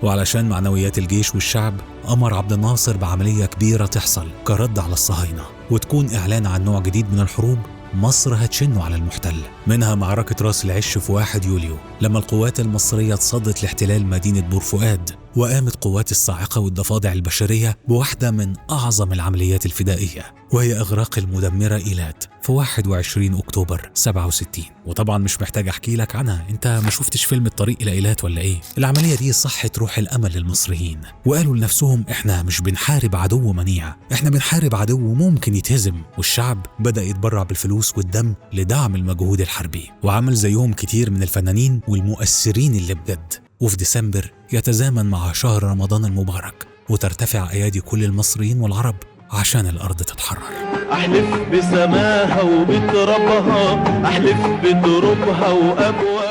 وعلشان معنويات الجيش والشعب أمر عبد الناصر بعملية كبيرة تحصل كرد على الصهاينة، وتكون إعلان عن نوع جديد من الحروب مصر هتشنه على المحتل، منها معركة راس العش في 1 يوليو لما القوات المصرية تصدت لاحتلال مدينة بور فؤاد، وقامت قوات الصاعقة والضفادع البشرية بواحدة من أعظم العمليات الفدائية، وهي إغراق المدمرة إيلات في 21 أكتوبر 67. وطبعا مش محتاج أحكي لك عنها، أنت ما شفتش فيلم الطريق إلى إيلات ولا إيه؟ العملية دي صحت روح الأمل للمصريين، وقالوا لنفسهم إحنا مش بنحارب عدو منيع، إحنا بنحارب عدو ممكن يتهزم. والشعب بدأ يتبرع بالفلوس والدم لدعم المجهود الحربي، وعمل زيهم كتير من الفنانين والمؤثرين اللي بجد. وفي ديسمبر يتزامن مع شهر رمضان المبارك، وترتفع أيادي كل المصريين والعرب عشان الأرض تتحرر. أحلف بسماها وبترابها، أحلف بدروبها وأبوابها.